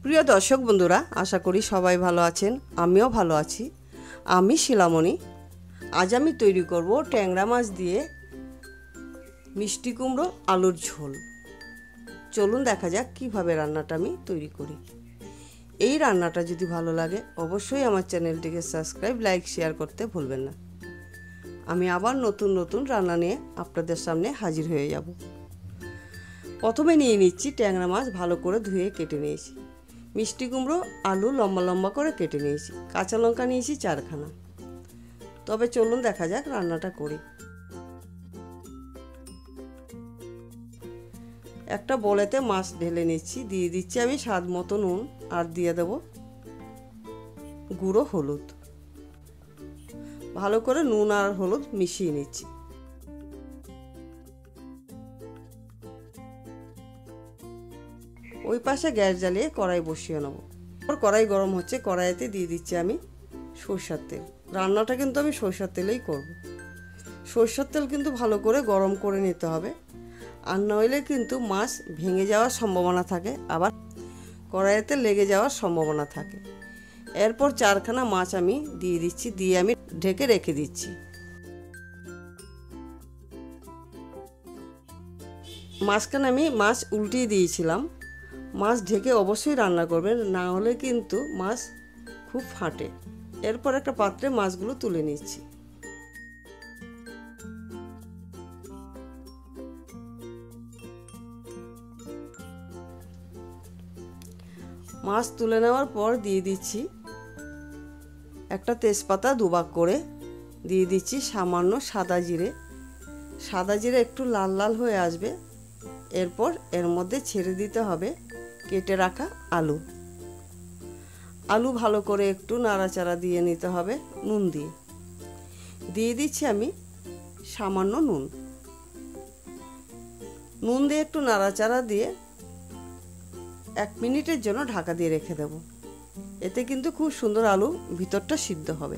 প্রিয় দর্শক বন্ধুরা, আশা করি সবাই ভালো আছেন। আমিও ভালো আছি। আমি শিলামণি। আজ আমি তৈরি করব ট্যাংরা মাছ দিয়ে মিষ্টি কুমড়ো আলুর ঝোল। চলুন দেখা যাক কিভাবে রান্নাটা আমি তৈরি করি। এই রান্নাটা যদি ভালো লাগে অবশ্যই আমার চ্যানেলটিকে সাবস্ক্রাইব, লাইক, শেয়ার করতে ভুলবেন না। আমি আবার নতুন নতুন রান্না নিয়ে আপনাদের সামনে হাজির হয়ে যাব। প্রথমে নিয়ে নিচ্ছি ট্যাংরা মাছ, ভালো করে ধুয়ে কেটে নিয়েছি। মিষ্টি কুমড়ো আলু লম্বা লম্বা করে কেটে নিয়েছি। কাঁচা লঙ্কা নিয়েছি 4খানা। তবে চলুন দেখা যাক রান্নাটা করি। একটা বলেতে মাছ ঢেলে নিচ্ছি, দিয়ে দিচ্ছি আমি স্বাদ মতো নুন, আর দিয়ে দেব গুঁড়ো হলুদ। ভালো করে নুন আর হলুদ মিশিয়ে নিচ্ছি। ওই পাশে গ্যাস জ্বালিয়ে কড়াই বসিয়ে নেব। কড়াই গরম হচ্ছে, কড়াইতে দিয়ে দিচ্ছি আমি সরষের তেল। রান্নাটা কিন্তু আমি সরষের তেলেই করব। সরষের তেল কিন্তু ভালো করে গরম করে নিতে হবে, আর নইলে কিন্তু মাছ ভেঙে যাওয়ার সম্ভাবনা থাকে, আবার কড়াইতে লেগে যাওয়ার সম্ভাবনা থাকে। এরপর 4খানা মাছ আমি দিয়ে দিচ্ছি, দিয়ে আমি ঢেকে রেখে দিচ্ছি। মাঝখানে আমি মাছ উল্টিয়ে দিয়েছিলাম। মাছ ঢেকে অবশ্যই রান্না করবেন, না হলে কিন্তু মাছ খুব ফাটে। এরপর একটা পাত্রে মাছগুলো তুলে নিচ্ছি। মাছ তুলে নেওয়ার পর দিয়ে দিচ্ছি একটা তেজপাতা দুভাগ করে, দিয়ে দিচ্ছি সামান্য সাদা জিরে। সাদা জিরে একটু লাল লাল হয়ে আসবে, এরপর এর মধ্যে ছেড়ে দিতে হবে কেটে রাখা আলু। আলু ভালো করে একটু নাড়াচাড়া দিয়ে নিতে হবে নুন দিয়ে। দিয়ে দিচ্ছি আমি সামান্য নুন। নুন দিয়ে একটু নাড়াচাড়া দিয়ে 1 মিনিটের জন্য ঢাকা দিয়ে রেখে দেব। এতে কিন্তু খুব সুন্দর আলু ভিতরটা সিদ্ধ হবে।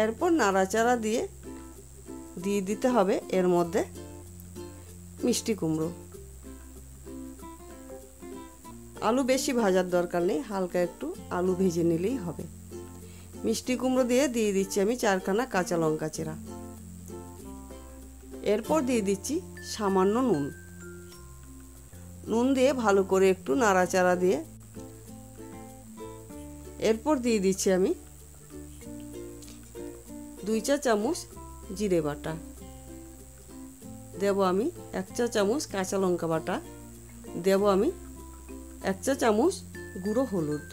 এরপর নাড়াচাড়া দিয়ে দিয়ে দিতে হবে এর মধ্যে মিষ্টি কুমড়ো। আলু বেশি ভাজার দরকার নেই, হালকা একটু আলু ভেজে নিলেই হবে। মিষ্টি কুমড়ো দিয়ে দিয়ে দিচ্ছি আমি 4খানা কাঁচা লঙ্কা চেরা। এরপর দিয়ে দিচ্ছি সামান্য নুন। নুন দিয়ে ভালো করে একটু নাড়াচাড়া দিয়ে এরপর দিয়ে দিচ্ছি আমি 2 চা চামচ জিরে বাটা। দেব আমি 1 চা চামচ কাঁচা লঙ্কা বাটা। দেব আমি 1 চা চামচ গুঁড়ো হলুদ।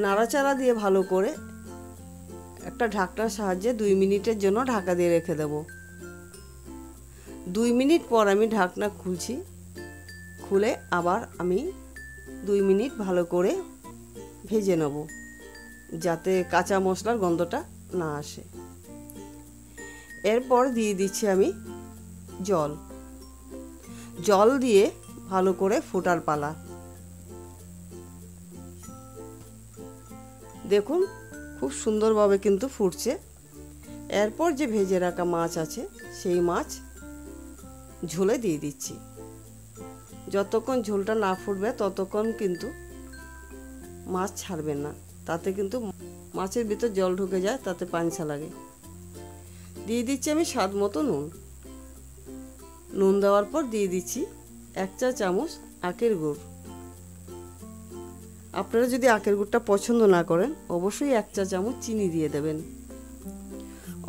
নাড়াচাড়া দিয়ে ভালো করে একটা ঢাকনার সাহায্যে 2 মিনিটের জন্য ঢাকা দিয়ে রেখে দেব। 2 মিনিট পর আমি ঢাকনা খুলছি। খুলে আবার আমি 2 মিনিট ভালো করে ভেজে নেব, যাতে কাঁচা মশলার গন্ধটা না আসে। এরপর দিয়ে দিচ্ছি আমি জল। জল দিয়ে ভালো করে ফোটার পালা। দেখুন খুব সুন্দরভাবে কিন্তু ফুটছে। এরপর যে ভেজে রাখা মাছ আছে সেই মাছ ঝোলে দিয়ে দিচ্ছি। যতক্ষণ ঝোলটা না ফুটবে ততক্ষণ কিন্তু মাছ ছাড়বেন না, তাতে কিন্তু মাছের ভিতর জল ঢুকে যায়, তাতে পাঞ্ছা লাগে। দিয়ে দিচ্ছি আমি স্বাদ মতো নুন। নুন দেওয়ার পর দিয়ে দিচ্ছি 1 চা চামচ আখের গুড়। আপনারা যদি আখের গুড়টা পছন্দ না করেন অবশ্যই 1 চা চামচ চিনি দিয়ে দেবেন।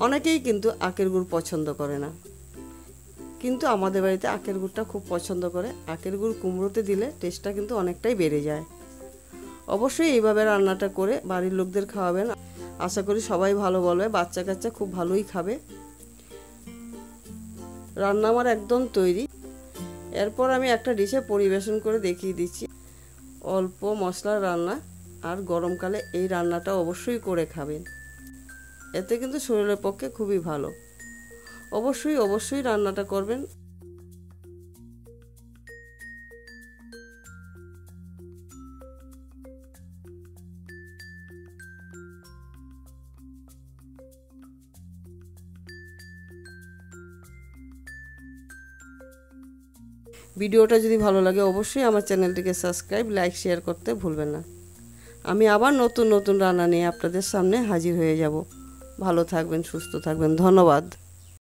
অনেকেই কিন্তু আখের গুড় পছন্দ করে না, কিন্তু আমাদের বাড়িতে আখের গুড়টা খুব পছন্দ করে। আখের গুড় কুমড়োতে দিলে টেস্টটা কিন্তু অনেকটাই বেড়ে যায়। অবশ্যই এইভাবে রান্নাটা করে বাড়ির লোকদের খাওয়াবেন। আশা করি সবাই ভালো বলবে, বাচ্চা কাচ্চা খুব ভালোই খাবে। রান্না আমার একদম তৈরি। এরপর আমি একটা ডিশে পরিবেশন করে দেখিয়ে দিচ্ছি। অল্প মশলার রান্না, আর গরমকালে এই রান্নাটা অবশ্যই করে খাবেন। এতে কিন্তু শরীরের পক্ষে খুবই ভালো। অবশ্যই রান্নাটা করবেন। ভিডিওটা যদি ভালো লাগে অবশ্যই আমার চ্যানেলটিকে সাবস্ক্রাইব, লাইক, শেয়ার করতে ভুলবেন না। আমি আবার নতুন নতুন রান্না নিয়ে আপনাদের সামনে হাজির হয়ে যাব। ভালো থাকবেন, সুস্থ থাকবেন। ধন্যবাদ।